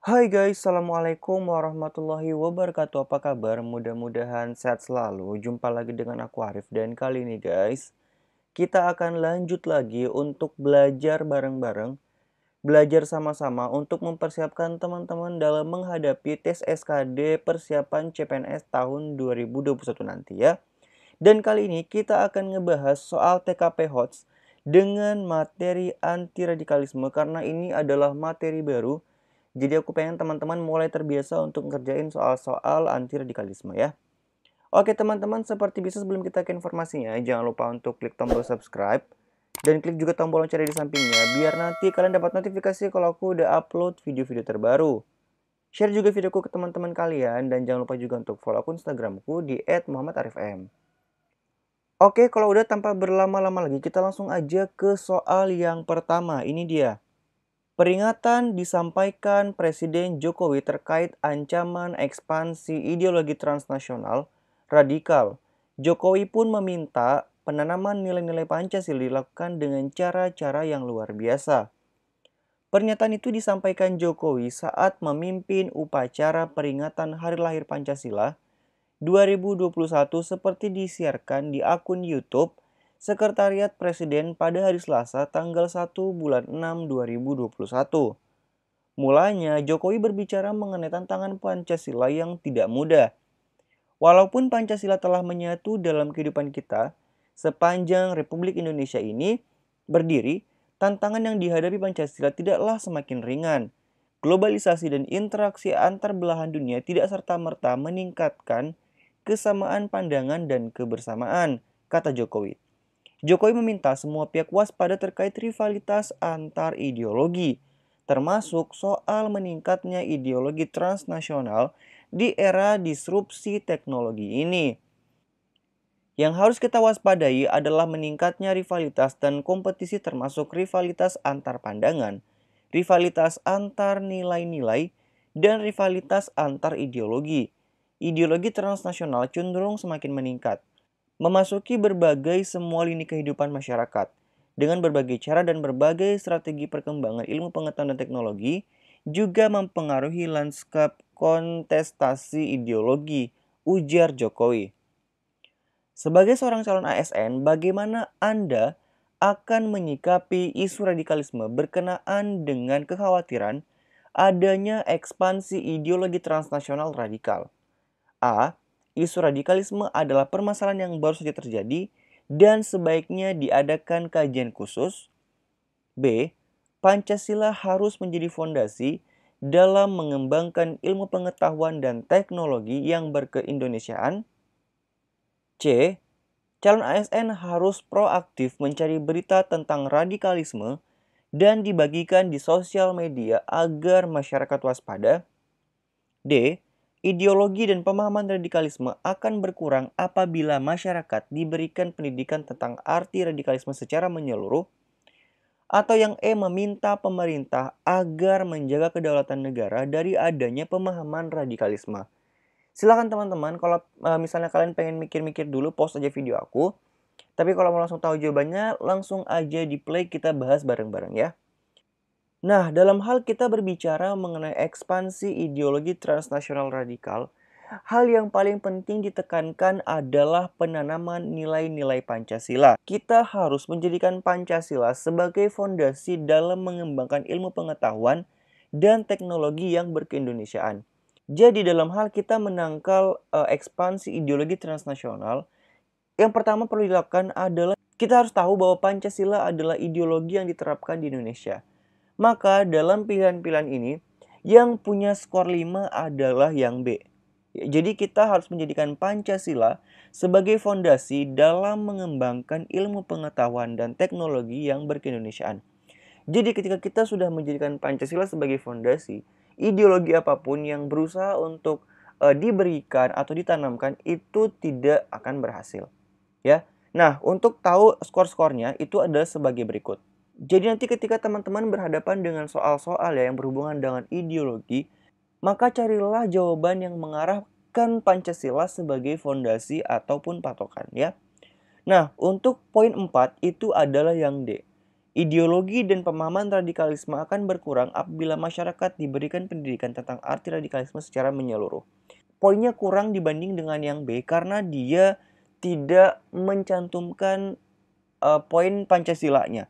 Hai guys, Assalamualaikum warahmatullahi wabarakatuh. Apa kabar? Mudah-mudahan sehat selalu. Jumpa lagi dengan aku Arif dan kali ini guys, kita akan lanjut lagi untuk belajar bareng-bareng. Belajar sama-sama untuk mempersiapkan teman-teman dalam menghadapi tes SKD persiapan CPNS tahun 2021 nanti ya. Dan kali ini kita akan ngebahas soal TKP HOTS dengan materi anti radikalisme karena ini adalah materi baru. Jadi aku pengen teman-teman mulai terbiasa untuk ngerjain soal-soal anti radikalisme ya. Oke teman-teman, seperti biasa sebelum kita ke informasinya, jangan lupa untuk klik tombol subscribe dan klik juga tombol lonceng di sampingnya biar nanti kalian dapat notifikasi kalau aku udah upload video-video terbaru. Share juga videoku ke teman-teman kalian dan jangan lupa juga untuk follow akun Instagramku di @muhammadarifm. Oke, kalau udah tanpa berlama-lama lagi, kita langsung aja ke soal yang pertama. Ini dia. Peringatan disampaikan Presiden Jokowi terkait ancaman ekspansi ideologi transnasional radikal. Jokowi pun meminta penanaman nilai-nilai Pancasila dilakukan dengan cara-cara yang luar biasa. Pernyataan itu disampaikan Jokowi saat memimpin upacara peringatan Hari Lahir Pancasila 2021 seperti disiarkan di akun YouTube Sekretariat Presiden pada hari Selasa tanggal 1 bulan 6 2021. Mulanya Jokowi berbicara mengenai tantangan Pancasila yang tidak mudah. Walaupun Pancasila telah menyatu dalam kehidupan kita, sepanjang Republik Indonesia ini berdiri, tantangan yang dihadapi Pancasila tidaklah semakin ringan. Globalisasi dan interaksi antar belahan dunia tidak serta-merta meningkatkan kesamaan pandangan dan kebersamaan, kata Jokowi. Jokowi meminta semua pihak waspada terkait rivalitas antar ideologi, termasuk soal meningkatnya ideologi transnasional di era disrupsi teknologi ini. Yang harus kita waspadai adalah meningkatnya rivalitas dan kompetisi termasuk rivalitas antar pandangan, rivalitas antar nilai-nilai, dan rivalitas antar ideologi. Ideologi transnasional cenderung semakin meningkat, memasuki berbagai semua lini kehidupan masyarakat. Dengan berbagai cara dan berbagai strategi perkembangan ilmu pengetahuan dan teknologi, juga mempengaruhi lanskap kontestasi ideologi, ujar Jokowi. Sebagai seorang calon ASN, bagaimana Anda akan menyikapi isu radikalisme berkenaan dengan kekhawatiran adanya ekspansi ideologi transnasional radikal? A. Isu radikalisme adalah permasalahan yang baru saja terjadi dan sebaiknya diadakan kajian khusus. B. Pancasila harus menjadi fondasi dalam mengembangkan ilmu pengetahuan dan teknologi yang berkeindonesiaan. C. Calon ASN harus proaktif mencari berita tentang radikalisme dan dibagikan di sosial media agar masyarakat waspada. D. Ideologi dan pemahaman radikalisme akan berkurang apabila masyarakat diberikan pendidikan tentang arti radikalisme secara menyeluruh. Atau yang E, meminta pemerintah agar menjaga kedaulatan negara dari adanya pemahaman radikalisme. Silakan teman-teman, kalau misalnya kalian pengen mikir-mikir dulu, pause aja video aku. Tapi kalau mau langsung tahu jawabannya, langsung aja di play, kita bahas bareng-bareng ya. Nah, dalam hal kita berbicara mengenai ekspansi ideologi transnasional radikal, hal yang paling penting ditekankan adalah penanaman nilai-nilai Pancasila. Kita harus menjadikan Pancasila sebagai fondasi dalam mengembangkan ilmu pengetahuan dan teknologi yang berkeindonesiaan. Jadi dalam hal kita menangkal ekspansi ideologi transnasional, yang pertama perlu dilakukan adalah kita harus tahu bahwa Pancasila adalah ideologi yang diterapkan di Indonesia. Maka dalam pilihan-pilihan ini, yang punya skor 5 adalah yang B. Jadi kita harus menjadikan Pancasila sebagai fondasi dalam mengembangkan ilmu pengetahuan dan teknologi yang berkeindonesiaan. Jadi ketika kita sudah menjadikan Pancasila sebagai fondasi, ideologi apapun yang berusaha untuk diberikan atau ditanamkan itu tidak akan berhasil. Ya. Nah, untuk tahu skor-skornya itu adalah sebagai berikut. Jadi nanti ketika teman-teman berhadapan dengan soal-soal ya yang berhubungan dengan ideologi, maka carilah jawaban yang mengarahkan Pancasila sebagai fondasi ataupun patokan ya. Nah, untuk poin 4 itu adalah yang D. Ideologi dan pemahaman radikalisme akan berkurang apabila masyarakat diberikan pendidikan tentang arti radikalisme secara menyeluruh. Poinnya kurang dibanding dengan yang B karena dia tidak mencantumkan poin Pancasilanya.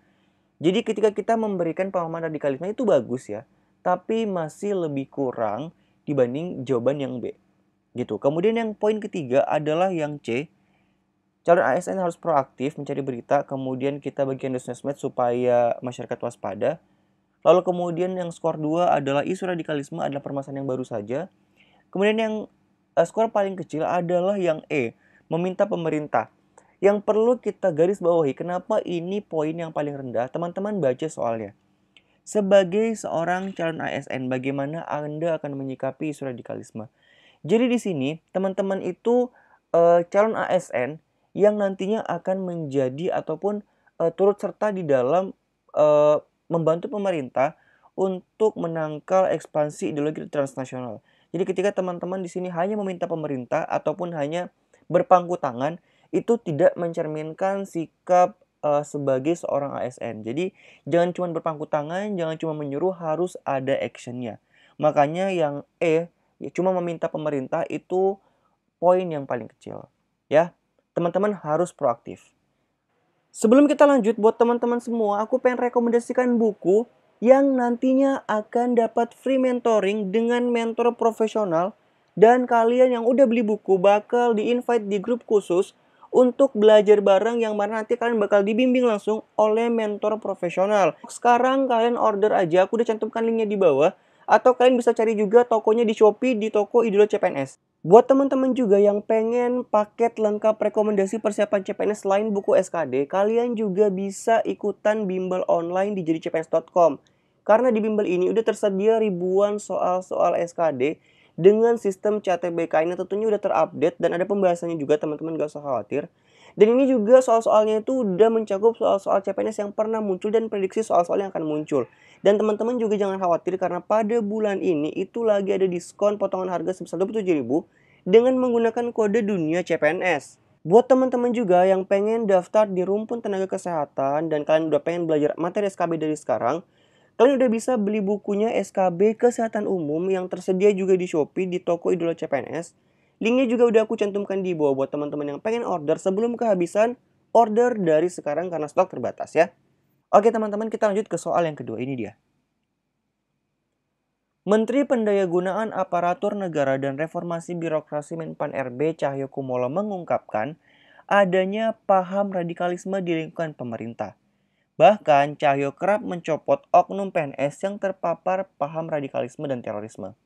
Jadi ketika kita memberikan pemahaman radikalisme itu bagus ya, tapi masih lebih kurang dibanding jawaban yang B. Gitu. Kemudian yang poin ketiga adalah yang C. Calon ASN harus proaktif mencari berita, kemudian kita bagian di sosmed supaya masyarakat waspada. Lalu kemudian yang skor 2 adalah isu radikalisme adalah permasalahan yang baru saja. Kemudian yang skor paling kecil adalah yang E, meminta pemerintah. Yang perlu kita garis bawahi, kenapa ini poin yang paling rendah? Teman-teman baca soalnya. Sebagai seorang calon ASN, bagaimana Anda akan menyikapi isu radikalisme? Jadi di sini teman-teman itu calon ASN yang nantinya akan menjadi ataupun turut serta di dalam membantu pemerintah untuk menangkal ekspansi ideologi transnasional. Jadi ketika teman-teman di sini hanya meminta pemerintah ataupun hanya berpangku tangan, itu tidak mencerminkan sikap sebagai seorang ASN. Jadi jangan cuma berpangku tangan, jangan cuma menyuruh, harus ada actionnya. Makanya yang E, ya cuma meminta pemerintah itu poin yang paling kecil. Ya, teman-teman harus proaktif. Sebelum kita lanjut, buat teman-teman semua, aku pengen rekomendasikan buku yang nantinya akan dapat free mentoring dengan mentor profesional. Dan kalian yang udah beli buku bakal di-invite di grup khusus untuk belajar bareng yang mana nanti kalian bakal dibimbing langsung oleh mentor profesional. Sekarang kalian order aja, aku udah cantumkan linknya di bawah. Atau kalian bisa cari juga tokonya di Shopee di toko Idola CPNS. Buat teman-teman juga yang pengen paket lengkap rekomendasi persiapan CPNS selain buku SKD, kalian juga bisa ikutan bimbel online di jadicpns.com. Karena di bimbel ini udah tersedia ribuan soal-soal SKD dengan sistem CATBK ini tentunya udah terupdate dan ada pembahasannya juga, teman-teman gak usah khawatir. Dan ini juga soal-soalnya itu udah mencakup soal-soal CPNS yang pernah muncul dan prediksi soal-soal yang akan muncul. Dan teman-teman juga jangan khawatir karena pada bulan ini itu lagi ada diskon potongan harga sebesar 27.000 dengan menggunakan kode dunia CPNS. Buat teman-teman juga yang pengen daftar di Rumpun Tenaga Kesehatan dan kalian udah pengen belajar materi SKB dari sekarang, kalian udah bisa beli bukunya SKB Kesehatan Umum yang tersedia juga di Shopee di toko Idola CPNS. Linknya juga udah aku cantumkan di bawah buat teman-teman yang pengen order sebelum kehabisan, order dari sekarang karena stok terbatas ya. Oke teman-teman, kita lanjut ke soal yang kedua, ini dia. Menteri Pendayagunaan Aparatur Negara dan Reformasi Birokrasi Menpan RB Cahyokumolo mengungkapkan adanya paham radikalisme di lingkungan pemerintah. Bahkan Cahyo kerap mencopot oknum PNS yang terpapar paham radikalisme dan terorisme.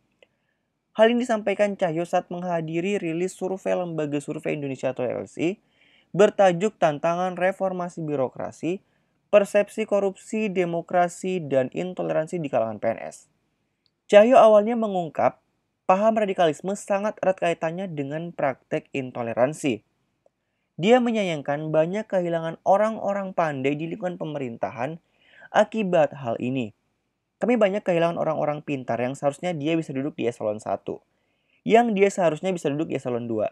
Hal ini disampaikan Cahyo saat menghadiri rilis survei Lembaga Survei Indonesia atau LSI bertajuk Tantangan Reformasi Birokrasi, Persepsi Korupsi, Demokrasi, dan Intoleransi di Kalangan PNS. Cahyo awalnya mengungkap paham radikalisme sangat erat kaitannya dengan praktek intoleransi. Dia menyayangkan banyak kehilangan orang-orang pandai di lingkungan pemerintahan akibat hal ini. Kami banyak kehilangan orang-orang pintar yang seharusnya dia bisa duduk di eselon 1, yang dia seharusnya bisa duduk di eselon 2,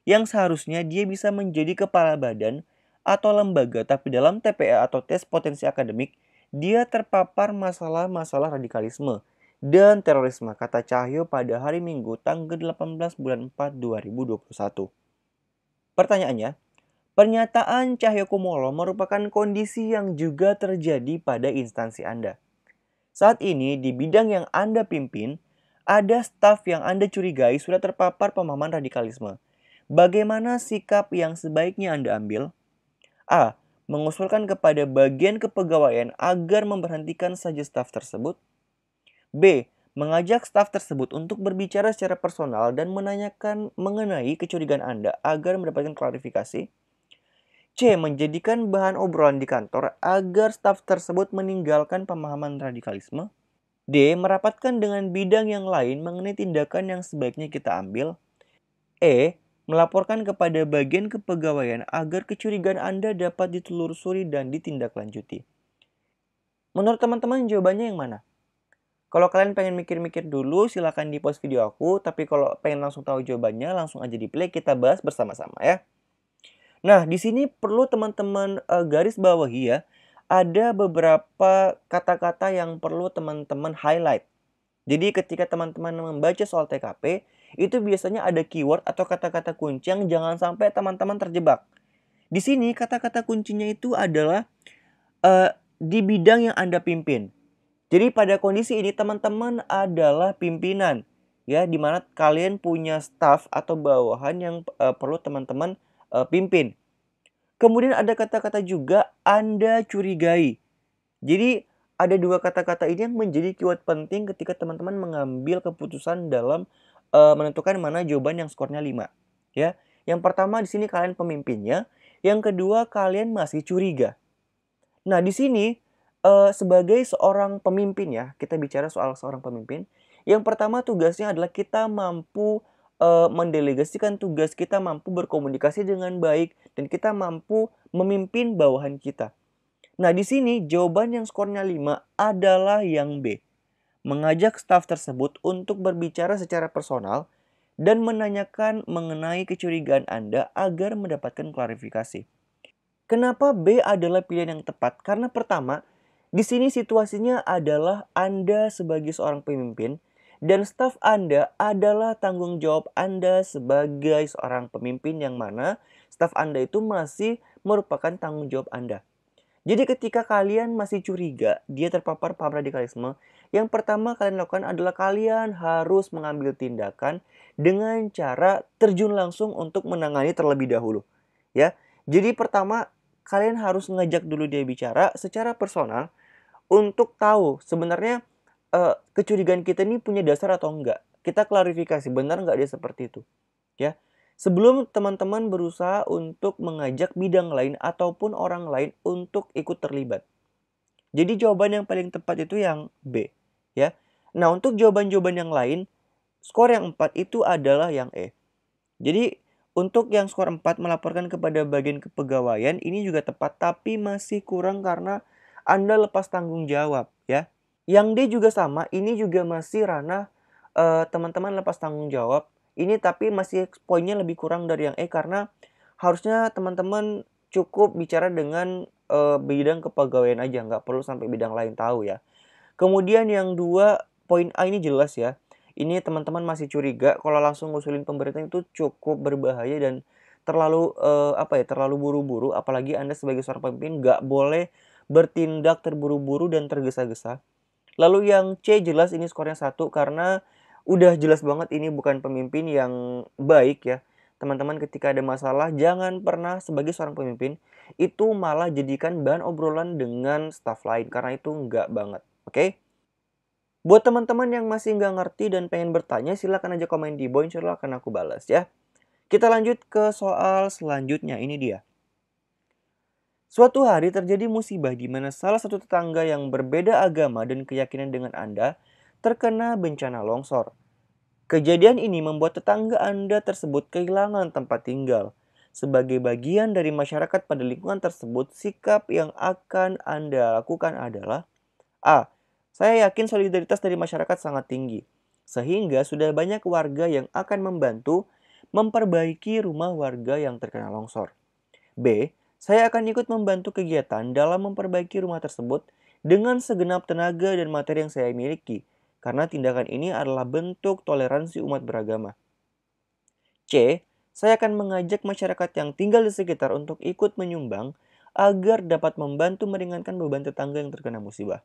yang seharusnya dia bisa menjadi kepala badan atau lembaga, tapi dalam TPA atau tes potensi akademik, dia terpapar masalah-masalah radikalisme dan terorisme, kata Cahyo pada hari Minggu tanggal 18 bulan 4 2021. Pertanyaannya, pernyataan Cahyokumolo merupakan kondisi yang juga terjadi pada instansi Anda. Saat ini di bidang yang Anda pimpin, ada staf yang Anda curigai sudah terpapar pemahaman radikalisme. Bagaimana sikap yang sebaiknya Anda ambil? A. Mengusulkan kepada bagian kepegawaian agar memberhentikan saja staf tersebut. B. Mengajak staf tersebut untuk berbicara secara personal dan menanyakan mengenai kecurigaan Anda agar mendapatkan klarifikasi. C. Menjadikan bahan obrolan di kantor agar staf tersebut meninggalkan pemahaman radikalisme. D. Merapatkan dengan bidang yang lain mengenai tindakan yang sebaiknya kita ambil. E. Melaporkan kepada bagian kepegawaian agar kecurigaan Anda dapat ditelusuri dan ditindaklanjuti. Menurut teman-teman jawabannya yang mana? Kalau kalian pengen mikir-mikir dulu, silahkan di post video aku. Tapi kalau pengen langsung tahu jawabannya, langsung aja di play, kita bahas bersama-sama ya. Nah, di sini perlu teman-teman garis bawahi ya. ada beberapa kata-kata yang perlu teman-teman highlight. Jadi ketika teman-teman membaca soal TKP, itu biasanya ada keyword atau kata-kata kunci yang jangan sampai teman-teman terjebak. Di sini kata-kata kuncinya itu adalah di bidang yang Anda pimpin. Jadi pada kondisi ini teman-teman adalah pimpinan, ya, di mana kalian punya staff atau bawahan yang perlu teman-teman pimpin. Kemudian ada kata-kata juga Anda curigai. Jadi ada dua kata-kata ini yang menjadi keyword penting ketika teman-teman mengambil keputusan dalam menentukan mana jawaban yang skornya 5. Ya. Yang pertama di sini kalian pemimpinnya, yang kedua kalian masih curiga. Nah, di sini sebagai seorang pemimpin ya, kita bicara soal seorang pemimpin. Yang pertama tugasnya adalah kita mampu mendelegasikan tugas, kita mampu berkomunikasi dengan baik, dan kita mampu memimpin bawahan kita. Nah, di sini jawaban yang skornya 5 adalah yang B. Mengajak staf tersebut untuk berbicara secara personal dan menanyakan mengenai kecurigaan Anda agar mendapatkan klarifikasi. Kenapa B adalah pilihan yang tepat? Karena pertama, di sini situasinya adalah Anda sebagai seorang pemimpin dan staf Anda adalah tanggung jawab Anda sebagai seorang pemimpin yang mana staf Anda itu masih merupakan tanggung jawab Anda. Jadi ketika kalian masih curiga dia terpapar paham radikalisme, yang pertama kalian lakukan adalah kalian harus mengambil tindakan dengan cara terjun langsung untuk menangani terlebih dahulu. Ya. Jadi pertama kalian harus ngajak dulu dia bicara secara personal untuk tahu sebenarnya kecurigaan kita ini punya dasar atau enggak. Kita klarifikasi benar enggak dia seperti itu. Ya. Sebelum teman-teman berusaha untuk mengajak bidang lain ataupun orang lain untuk ikut terlibat. Jadi jawaban yang paling tepat itu yang B, ya. Nah, untuk jawaban-jawaban yang lain, skor yang 4 itu adalah yang E. Jadi, untuk yang skor 4 melaporkan kepada bagian kepegawaian ini juga tepat tapi masih kurang karena Anda lepas tanggung jawab, ya. Yang D juga sama, ini juga masih ranah teman-teman lepas tanggung jawab. Ini tapi masih poinnya lebih kurang dari yang E karena harusnya teman-teman cukup bicara dengan bidang kepegawaian aja, nggak perlu sampai bidang lain tahu ya. Kemudian yang 2, poin A ini jelas ya. Ini teman-teman masih curiga kalau langsung ngusulin pemberhentian itu cukup berbahaya dan terlalu terlalu buru-buru, apalagi Anda sebagai seorang pemimpin nggak boleh bertindak terburu-buru dan tergesa-gesa. Lalu yang C jelas ini skornya 1 karena udah jelas banget ini bukan pemimpin yang baik ya. Teman-teman ketika ada masalah jangan pernah sebagai seorang pemimpin itu malah jadikan bahan obrolan dengan staff lain karena itu enggak banget. Oke? Buat teman-teman yang masih nggak ngerti dan pengen bertanya silahkan aja komen di bawah, insya Allah akan aku balas ya. Kita lanjut ke soal selanjutnya, ini dia. Suatu hari terjadi musibah di mana salah satu tetangga yang berbeda agama dan keyakinan dengan Anda terkena bencana longsor. Kejadian ini membuat tetangga Anda tersebut kehilangan tempat tinggal. Sebagai bagian dari masyarakat pada lingkungan tersebut, sikap yang akan Anda lakukan adalah A. Saya yakin solidaritas dari masyarakat sangat tinggi, sehingga sudah banyak warga yang akan membantu memperbaiki rumah warga yang terkena longsor. B. Saya akan ikut membantu kegiatan dalam memperbaiki rumah tersebut dengan segenap tenaga dan materi yang saya miliki, karena tindakan ini adalah bentuk toleransi umat beragama. C. Saya akan mengajak masyarakat yang tinggal di sekitar untuk ikut menyumbang agar dapat membantu meringankan beban tetangga yang terkena musibah.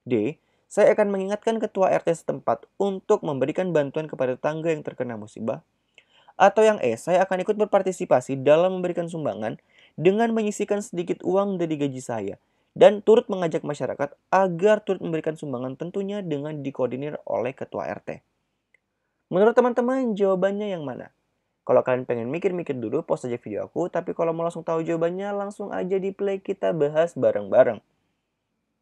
D. Saya akan mengingatkan ketua RT setempat untuk memberikan bantuan kepada tetangga yang terkena musibah. Atau yang E, saya akan ikut berpartisipasi dalam memberikan sumbangan dengan menyisihkan sedikit uang dari gaji saya dan turut mengajak masyarakat agar turut memberikan sumbangan tentunya dengan dikoordinir oleh ketua RT. Menurut teman-teman, jawabannya yang mana? Kalau kalian pengen mikir-mikir dulu, pause aja video aku. Tapi kalau mau langsung tahu jawabannya, langsung aja di play kita bahas bareng-bareng.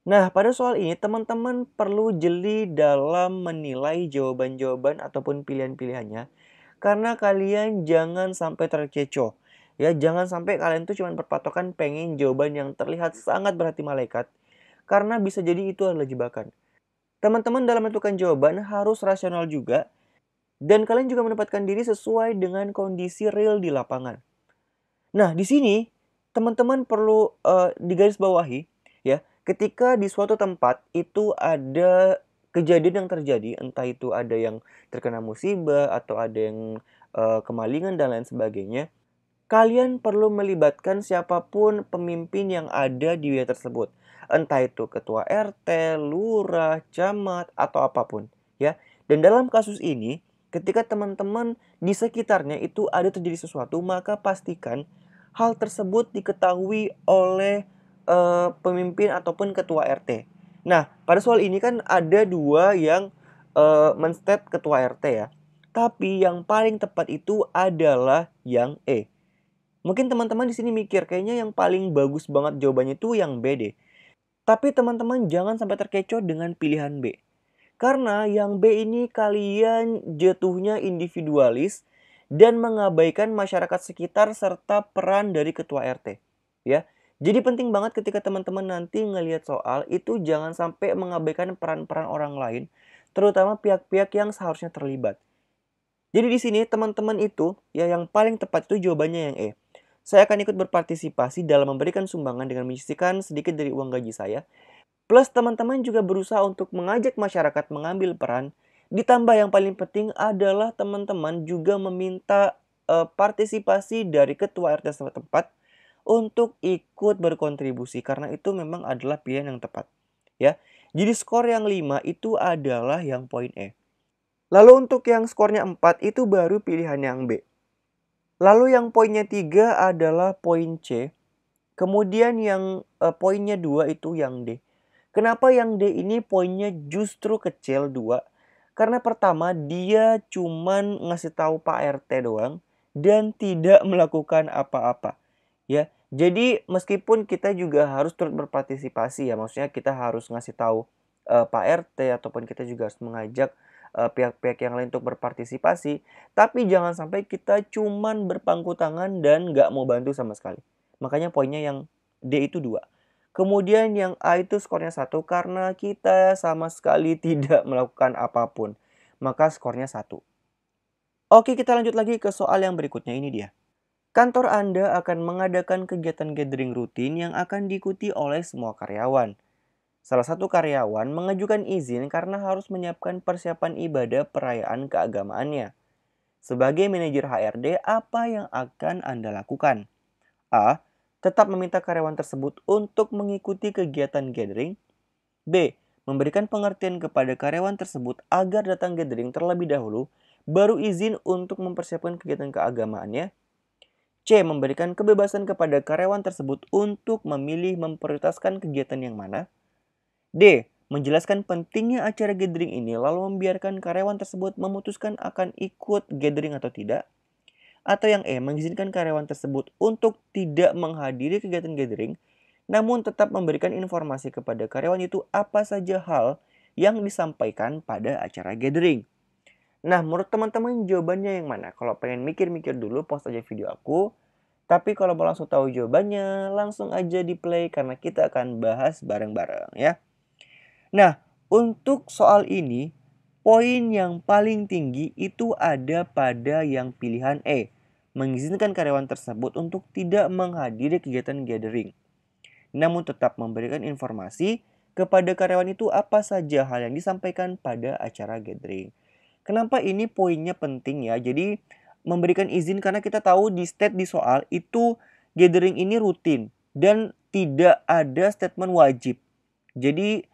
Nah, pada soal ini teman-teman perlu jeli dalam menilai jawaban-jawaban ataupun pilihan-pilihannya. Karena kalian jangan sampai terkecoh. Ya, jangan sampai kalian tuh cuma berpatokan pengen jawaban yang terlihat sangat berarti malaikat. Karena bisa jadi itu adalah jebakan. Teman-teman dalam menentukan jawaban harus rasional juga. Dan kalian juga menempatkan diri sesuai dengan kondisi real di lapangan. Nah, di sini teman-teman perlu digarisbawahi ya. Ketika di suatu tempat itu ada kejadian yang terjadi, entah itu ada yang terkena musibah atau ada yang kemalingan dan lain sebagainya, kalian perlu melibatkan siapapun pemimpin yang ada di wilayah tersebut. Entah itu ketua RT, lurah, camat, atau apapun, ya. Dan dalam kasus ini, ketika teman-teman di sekitarnya itu ada terjadi sesuatu, maka pastikan hal tersebut diketahui oleh pemimpin ataupun ketua RT. Nah, pada soal ini kan ada dua yang men-state ketua RT ya. Tapi yang paling tepat itu adalah yang E. Mungkin teman-teman di sini mikir, kayaknya yang paling bagus banget jawabannya itu yang B deh. Tapi teman-teman jangan sampai terkecoh dengan pilihan B. Karena yang B ini kalian jatuhnya individualis dan mengabaikan masyarakat sekitar serta peran dari ketua RT. Ya. Jadi penting banget ketika teman-teman nanti ngelihat soal itu jangan sampai mengabaikan peran-peran orang lain, terutama pihak-pihak yang seharusnya terlibat. Jadi di sini teman-teman itu ya yang paling tepat itu jawabannya yang E. Saya akan ikut berpartisipasi dalam memberikan sumbangan dengan menyisihkan sedikit dari uang gaji saya. Plus teman-teman juga berusaha untuk mengajak masyarakat mengambil peran. Ditambah yang paling penting adalah teman-teman juga meminta partisipasi dari ketua RT setempat untuk ikut berkontribusi karena itu memang adalah pilihan yang tepat. Ya. Jadi skor yang 5 itu adalah yang poin E. Lalu untuk yang skornya 4 itu baru pilihan yang B. Lalu yang poinnya 3 adalah poin C. Kemudian yang poinnya 2 itu yang D. Kenapa yang D ini poinnya justru kecil 2? Karena pertama dia cuman ngasih tahu Pak RT doang dan tidak melakukan apa-apa. Ya. Jadi meskipun kita juga harus turut berpartisipasi ya, maksudnya kita harus ngasih tahu Pak RT ataupun kita juga harus mengajak pihak-pihak yang lain untuk berpartisipasi, tapi jangan sampai kita cuman berpangku tangan dan nggak mau bantu sama sekali. Makanya poinnya yang D itu 2. Kemudian yang A itu skornya 1 karena kita sama sekali tidak melakukan apapun. Maka skornya 1. Oke, kita lanjut lagi ke soal yang berikutnya, ini dia. Kantor Anda akan mengadakan kegiatan gathering rutin yang akan diikuti oleh semua karyawan. Salah satu karyawan mengajukan izin karena harus menyiapkan persiapan ibadah perayaan keagamaannya. Sebagai manajer HRD, apa yang akan Anda lakukan? A. Tetap meminta karyawan tersebut untuk mengikuti kegiatan gathering. B. Memberikan pengertian kepada karyawan tersebut agar datang gathering terlebih dahulu, baru izin untuk mempersiapkan kegiatan keagamaannya. C. Memberikan kebebasan kepada karyawan tersebut untuk memilih memprioritaskan kegiatan yang mana. D. Menjelaskan pentingnya acara gathering ini lalu membiarkan karyawan tersebut memutuskan akan ikut gathering atau tidak. Atau yang E. Mengizinkan karyawan tersebut untuk tidak menghadiri kegiatan gathering, namun tetap memberikan informasi kepada karyawan itu apa saja hal yang disampaikan pada acara gathering. Nah, menurut teman-teman jawabannya yang mana? Kalau pengen mikir-mikir dulu, post aja video aku. Tapi kalau mau langsung tahu jawabannya, langsung aja di play karena kita akan bahas bareng-bareng ya. Nah, untuk soal ini, poin yang paling tinggi itu ada pada yang pilihan E. Mengizinkan karyawan tersebut untuk tidak menghadiri kegiatan gathering. Namun tetap memberikan informasi kepada karyawan itu apa saja hal yang disampaikan pada acara gathering. Kenapa ini poinnya penting ya? Jadi memberikan izin karena kita tahu di state di soal itu gathering ini rutin dan tidak ada statement wajib. Jadi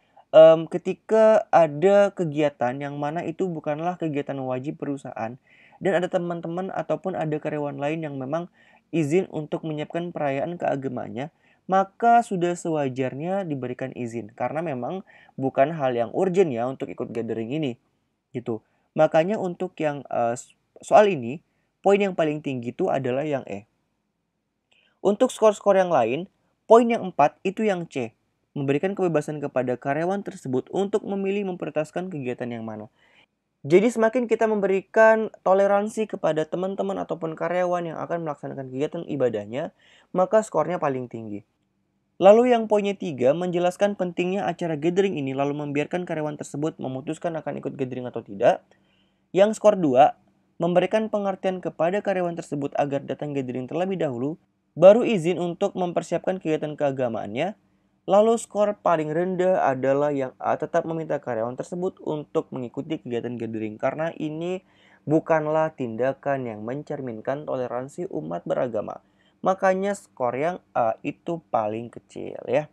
ketika ada kegiatan yang mana itu bukanlah kegiatan wajib perusahaan dan ada teman-teman ataupun ada karyawan lain yang memang izin untuk menyiapkan perayaan keagamaannya, maka sudah sewajarnya diberikan izin karena memang bukan hal yang urgent ya untuk ikut gathering ini gitu. Makanya untuk yang soal ini, poin yang paling tinggi itu adalah yang E. Untuk skor-skor yang lain, poin yang 4 itu yang C. Memberikan kebebasan kepada karyawan tersebut untuk memilih memprioritaskan kegiatan yang mana. Jadi semakin kita memberikan toleransi kepada teman-teman ataupun karyawan yang akan melaksanakan kegiatan ibadahnya, maka skornya paling tinggi. Lalu yang poinnya 3, menjelaskan pentingnya acara gathering ini lalu membiarkan karyawan tersebut memutuskan akan ikut gathering atau tidak. Yang skor 2, memberikan pengertian kepada karyawan tersebut agar datang gathering terlebih dahulu, baru izin untuk mempersiapkan kegiatan keagamaannya. Lalu skor paling rendah adalah yang A tetap meminta karyawan tersebut untuk mengikuti kegiatan gathering karena ini bukanlah tindakan yang mencerminkan toleransi umat beragama. Makanya skor yang A itu paling kecil ya.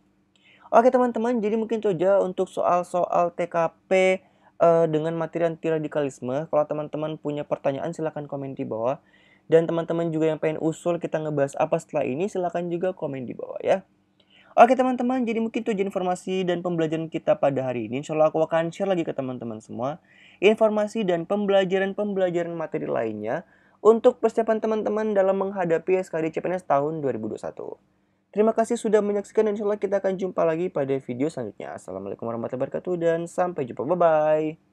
Oke teman-teman, jadi mungkin itu aja untuk soal-soal TKP dengan materi anti radikalisme. Kalau teman-teman punya pertanyaan silahkan komen di bawah. Dan teman-teman juga yang pengen usul kita ngebahas apa setelah ini silahkan juga komen di bawah ya. Oke teman-teman, jadi mungkin itu aja informasi dan pembelajaran kita pada hari ini. Insya Allah aku akan share lagi ke teman-teman semua informasi dan pembelajaran materi lainnya untuk persiapan teman-teman dalam menghadapi SKD CPNS tahun 2021. Terima kasih sudah menyaksikan dan insya Allah kita akan jumpa lagi pada video selanjutnya. Assalamualaikum warahmatullahi wabarakatuh dan sampai jumpa. Bye-bye.